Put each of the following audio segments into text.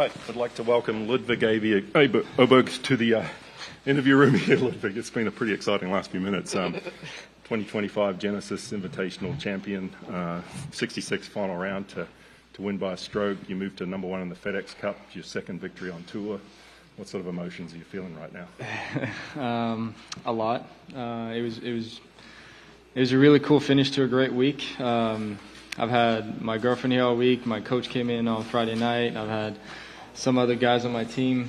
Right, I'd like to welcome Ludvig Aberg to the interview room here, Ludvig. It's been a pretty exciting last few minutes. 2025 Genesis Invitational champion, 66 final round to win by a stroke. You moved to number one in the FedEx Cup, your second victory on tour. What sort of emotions are you feeling right now? A lot. It was a really cool finish to a great week. I've had my girlfriend here all week. My coach came in on Friday night. I've had some other guys on my team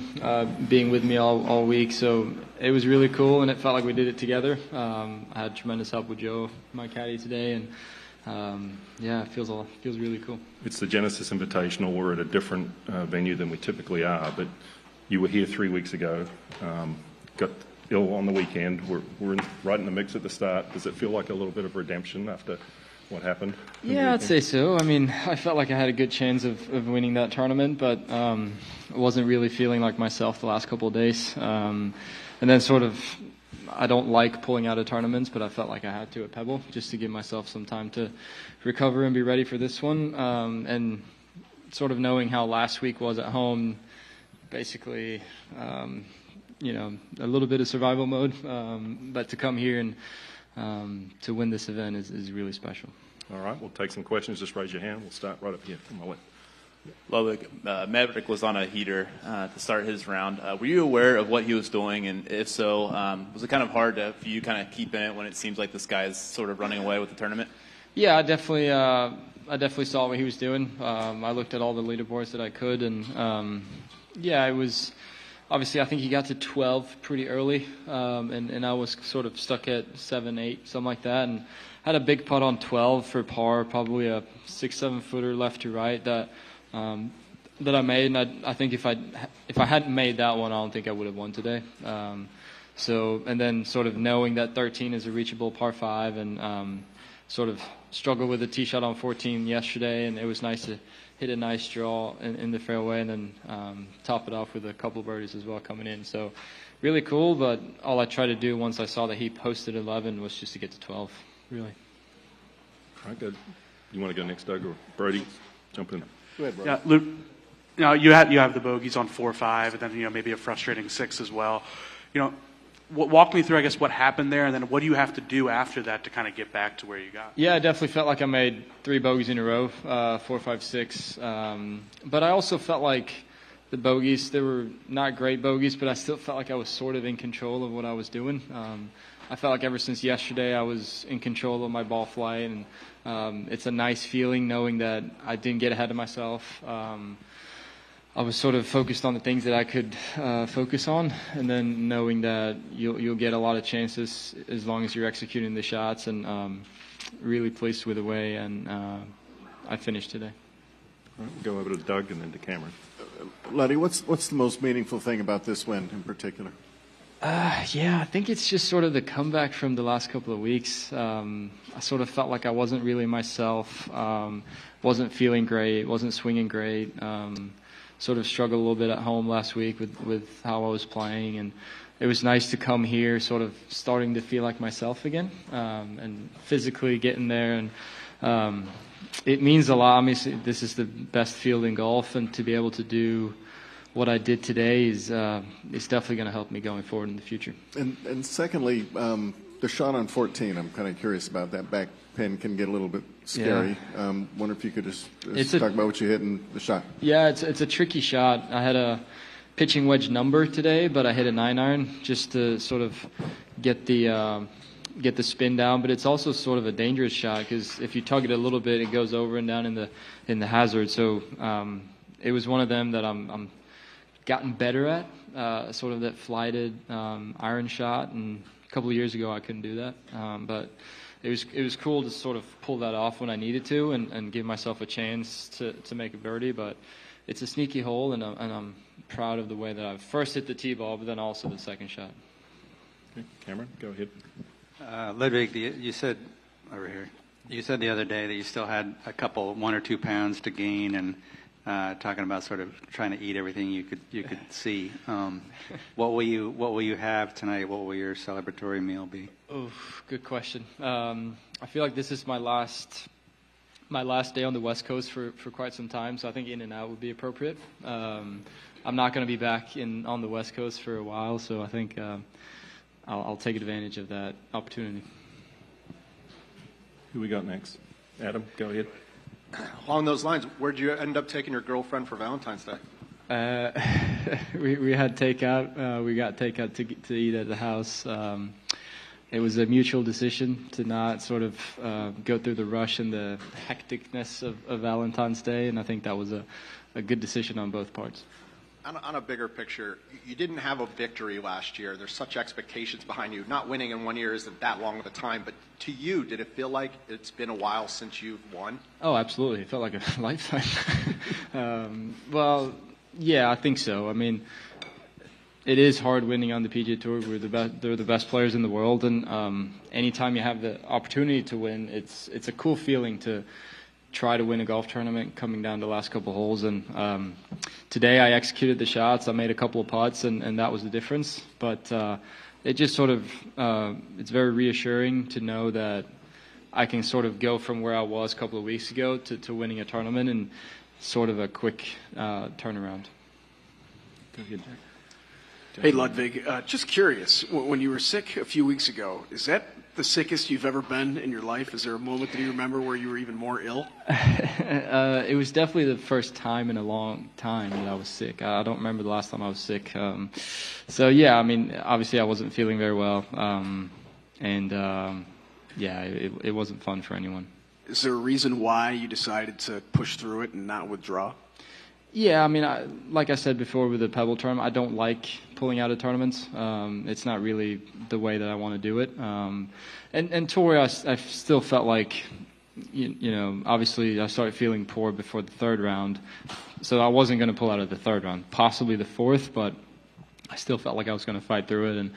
being with me all week. So it was really cool, and it felt like we did it together. I had tremendous help with Joe, my caddy, today, and it feels really cool. It's the Genesis Invitational. We're at a different venue than we typically are, but you were here 3 weeks ago, got ill on the weekend. We're right in the mix at the start. Does it feel like a little bit of redemption after what happened? Yeah, I'd say so. I mean, I felt like I had a good chance of winning that tournament, but I wasn't really feeling like myself the last couple of days. And then sort of, I don't like pulling out of tournaments, but I felt like I had to at Pebble just to give myself some time to recover and be ready for this one. And sort of knowing how last week was at home, basically, a little bit of survival mode, but to come here and to win this event is really special. All right, we'll take some questions. Just raise your hand. We'll start right up here. Ludvig, Maverick was on a heater to start his round. Were you aware of what he was doing? And if so, was it kind of hard for you kind of keep in it when it seems like this guy's sort of running away with the tournament? Yeah, I definitely saw what he was doing. I looked at all the leaderboards that I could, and it was obviously, I think he got to 12 pretty early, and I was sort of stuck at 7, 8, something like that, and had a big putt on 12 for par, probably a 6-7 footer left to right that I made, and I think if I hadn't made that one, I don't think I would have won today. And then sort of knowing that 13 is a reachable par 5, and sort of struggled with a tee shot on 14 yesterday, and it was nice to hit a nice draw in the fairway, and then top it off with a couple of birdies as well coming in. So really cool, but all I tried to do once I saw that he posted 11 was just to get to 12, really. All right, good. You want to go next, Doug, or Brody? Jump in. Go ahead, Brody. Yeah, Luke, you have the bogeys on 4, 5, and then maybe a frustrating 6 as well. Walk me through, I guess, what happened there, and then what do you have to do after that to kind of get back to where you got? Yeah, I definitely felt like I made 3 bogeys in a row, 4, 5, 6. But I also felt like the bogeys, they were not great bogeys, but I still felt like I was sort of in control of what I was doing. I felt like ever since yesterday I was in control of my ball flight, and it's a nice feeling knowing that I didn't get ahead of myself. I was sort of focused on the things that I could focus on, and then knowing that you'll get a lot of chances as long as you're executing the shots, and really pleased with the way and I finished today. All right, we'll go over to Doug and then to Cameron. Luddy, what's the most meaningful thing about this win in particular? I think it's just sort of the comeback from the last couple of weeks. I sort of felt like I wasn't really myself, wasn't feeling great, wasn't swinging great. Sort of struggled a little bit at home last week with how I was playing, and it was nice to come here sort of starting to feel like myself again, and physically getting there, and it means a lot. I mean, this is the best field in golf, and to be able to do what I did today is definitely going to help me going forward in the future. And secondly, the shot on 14, I'm kind of curious about that. Back pin can get a little bit scary. Yeah. Wonder if you could just talk about what you hit in the shot. Yeah, it's a tricky shot. I had a pitching wedge number today, but I hit a 9-iron just to sort of get the spin down. But it's also sort of a dangerous shot because if you tug it a little bit, it goes over and down in the hazard. So it was one of them that I'm gotten better at, sort of that flighted iron shot. And a couple of years ago, I couldn't do that, but it was cool to sort of pull that off when I needed to and give myself a chance to make a birdie. But it's a sneaky hole, and I'm proud of the way that I first hit the tee ball, but then also the second shot. Okay, Cameron, go ahead. Ludvig, you said over here. You said the other day that you still had a couple, 1 or 2 pounds to gain, and talking about sort of trying to eat everything you could see. What will you have tonight? What will your celebratory meal be? Oh, good question. I feel like this is my last my last day on the West Coast for quite some time, so I think in and out would be appropriate. I'm not going to be back on the West Coast for a while, so I think I'll take advantage of that opportunity. Who we got next? Adam, go ahead. Along those lines, where'd you end up taking your girlfriend for Valentine's Day? We had takeout. We got takeout to eat at the house. It was a mutual decision to not sort of go through the rush and the hecticness of Valentine's Day, and I think that was a good decision on both parts. On a bigger picture, you didn't have a victory last year. There's such expectations behind you. Not winning in 1 year isn't that long of a time, but to you, did it feel like it's been a while since you've won? Oh, absolutely. It felt like a lifetime. Well, yeah, I think so. I mean, it is hard winning on the PGA Tour. They're the best players in the world, and anytime you have the opportunity to win, it's a cool feeling to try to win a golf tournament coming down to the last couple holes. And today I executed the shots. I made a couple of putts, and that was the difference. But it just sort of it's very reassuring to know that I can sort of go from where I was a couple of weeks ago to winning a tournament in sort of a quick turnaround. Go ahead, Jack. Hey, Ludvig, just curious, when you were sick a few weeks ago, is that the sickest you've ever been in your life? Is there a moment that you remember where you were even more ill? It was definitely the first time in a long time that I was sick. I don't remember the last time I was sick. So, yeah, I mean, obviously I wasn't feeling very well. Yeah, it wasn't fun for anyone. Is there a reason why you decided to push through it and not withdraw? Yeah, I mean, like I said before with the Pebble tournament, I don't like pulling out of tournaments. It's not really the way that I want to do it. And Torrey, I still felt like, you know, obviously I started feeling poor before the third round, so I wasn't going to pull out of the third round, possibly the fourth, but I still felt like I was going to fight through it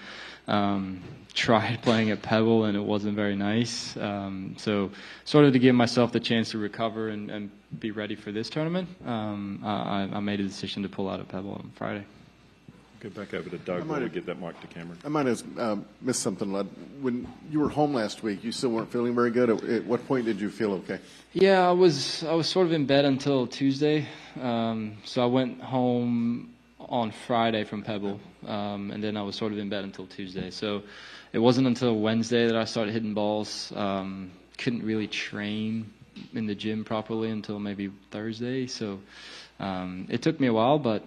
and tried playing at Pebble, and it wasn't very nice. So sort of to give myself the chance to recover and be ready for this tournament, I made a decision to pull out at Pebble on Friday. Go back over to Doug while we get that mic to Cameron. I might have missed something, Lud. When you were home last week, you still weren't feeling very good. At what point did you feel okay? Yeah, I was sort of in bed until Tuesday. So I went home on Friday from Pebble, and then I was sort of in bed until Tuesday. So it wasn't until Wednesday that I started hitting balls. Couldn't really train in the gym properly until maybe Thursday. So it took me a while, but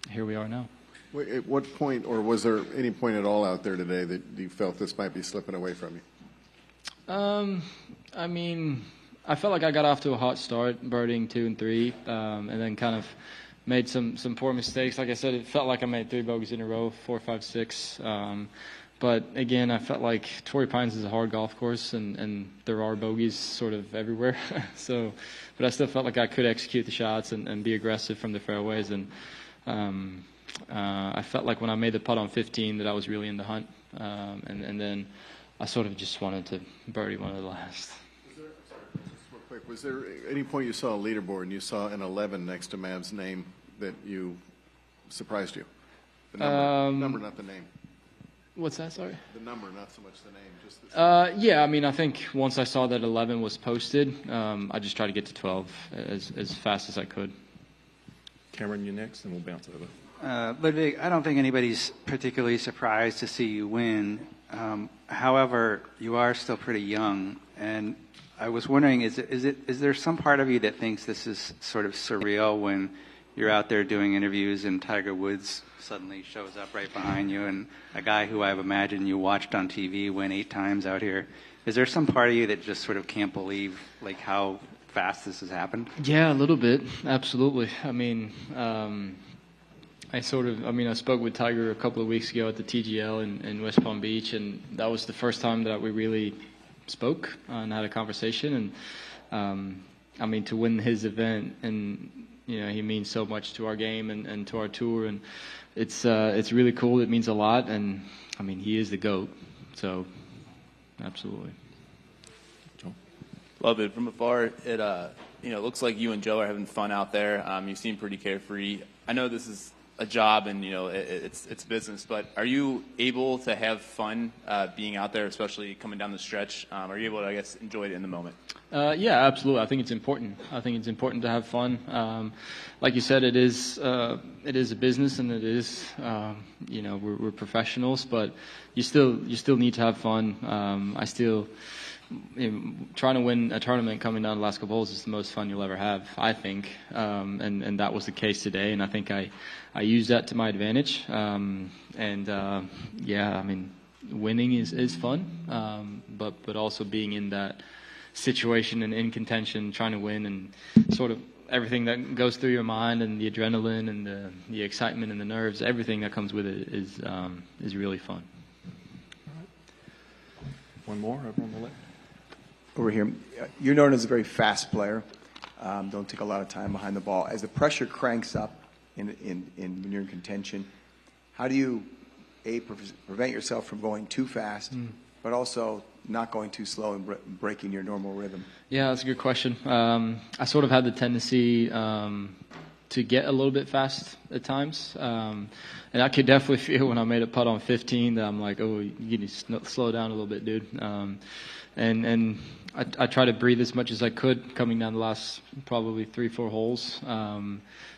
here we are now. At what point, or was there any point at all out there today that you felt this might be slipping away from you? I mean, I felt like I got off to a hot start, birdieing 2 and 3, and then kind of made some poor mistakes. Like I said, it felt like I made 3 bogeys in a row, 4, 5, 6. But again, I felt like Torrey Pines is a hard golf course, and there are bogeys sort of everywhere. But I still felt like I could execute the shots and be aggressive from the fairways. And I felt like when I made the putt on 15 that I was really in the hunt. And then I sort of just wanted to birdie one of the last. Was there any point you saw a leaderboard and you saw an 11 next to Mav's name that you surprised you? The number, not the name. What's that, sorry? The number, not so much the name. Just the yeah, I mean, I think once I saw that 11 was posted, I just tried to get to 12 as fast as I could. Cameron, you next, and we'll bounce over. Ludvig, I don't think anybody's particularly surprised to see you win. However, you are still pretty young, and I was wondering, is there some part of you that thinks this is sort of surreal when you're out there doing interviews and Tiger Woods suddenly shows up right behind you, and a guy who I've imagined you watched on TV win 8 times out here? Is there some part of you that just sort of can't believe like how fast this has happened? Yeah, a little bit, absolutely. I mean, I spoke with Tiger a couple of weeks ago at the TGL in West Palm Beach, and that was the first time that we really spoke and had a conversation. And I mean, to win his event, and you know, he means so much to our game and to our tour, and it's really cool. It means a lot, and I mean, he is the GOAT, so absolutely. Love it. From afar, it looks like you and Joe are having fun out there. You seem pretty carefree. I know this is a job and it's business, but are you able to have fun being out there, especially coming down the stretch? Are you able to, I guess, enjoy it in the moment? Yeah, absolutely. I think it's important. I think it's important to have fun. Like you said, it is a business, and it is we're professionals, but you still need to have fun. Trying to win a tournament coming down the last couple holes is the most fun you'll ever have, I think, and that was the case today, and I think I used that to my advantage. Winning is fun, but also being in that situation and in contention, trying to win, and sort of everything that goes through your mind, and the adrenaline and the excitement and the nerves, everything that comes with it is really fun. All right. One more over on the left. Over here, you're known as a very fast player. Don't take a lot of time behind the ball. As the pressure cranks up when you're in contention, how do you prevent yourself from going too fast, but also not going too slow and breaking your normal rhythm? Yeah, that's a good question. I sort of had the tendency to get a little bit fast at times, and I could definitely feel when I made a putt on 15 that I'm like, oh, you need to slow down a little bit, dude. And I try to breathe as much as I could coming down the last probably 3-4 holes.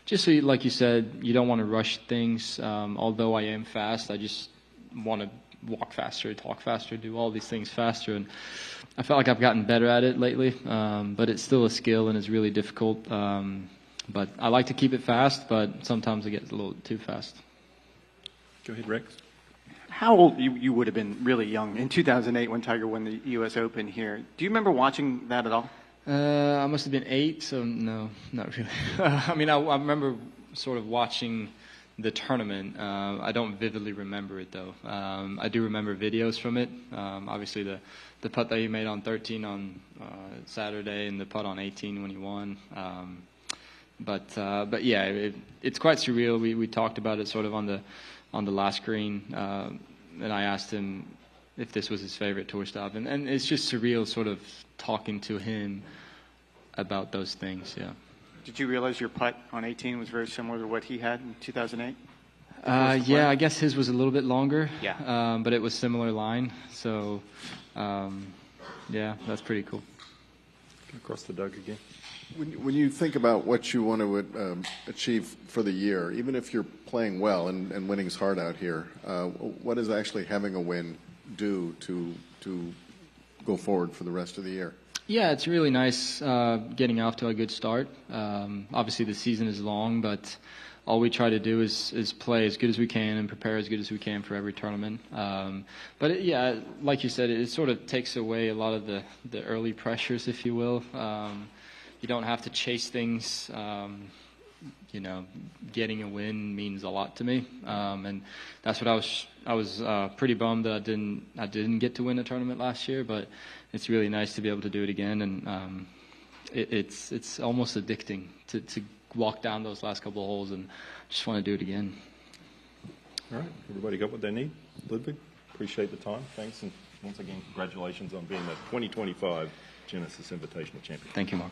Just so, like you said, you don't want to rush things. Although I am fast, I just want to walk faster, talk faster, do all these things faster. And I felt like I've gotten better at it lately, but it's still a skill and it's really difficult. But I like to keep it fast, but sometimes it gets a little too fast. Go ahead, Rex. How old you would have been really young in 2008 when Tiger won the U.S. Open here? Do you remember watching that at all? I must have been 8, so no, not really. I remember sort of watching the tournament. I don't vividly remember it, though. I do remember videos from it. Obviously, the putt that he made on 13 on Saturday and the putt on 18 when he won. But yeah, it's quite surreal. We talked about it sort of on the last green, and I asked him if this was his favorite tour stop, and it's just surreal sort of talking to him about those things. Yeah. Did you realize your putt on 18 was very similar to what he had in 2008? Yeah, I guess his was a little bit longer. Yeah. But it was similar line, so yeah, that's pretty cool. Across the Doug again. When you think about what you want to achieve for the year, even if you're playing well and winning's hard out here, what does actually having a win do to go forward for the rest of the year? Yeah, it's really nice getting off to a good start. Obviously, the season is long, but all we try to do is play as good as we can and prepare as good as we can for every tournament. But yeah, like you said, it sort of takes away a lot of the early pressures, if you will. You don't have to chase things. Getting a win means a lot to me, and that's what I was pretty bummed that I didn't get to win a tournament last year. But it's really nice to be able to do it again, and it's almost addicting to walk down those last couple of holes and just want to do it again. All right, everybody got what they need? Ludvig, appreciate the time. Thanks, and once again, congratulations on being the 2025 Genesis Invitational Champion. Thank you, Mark.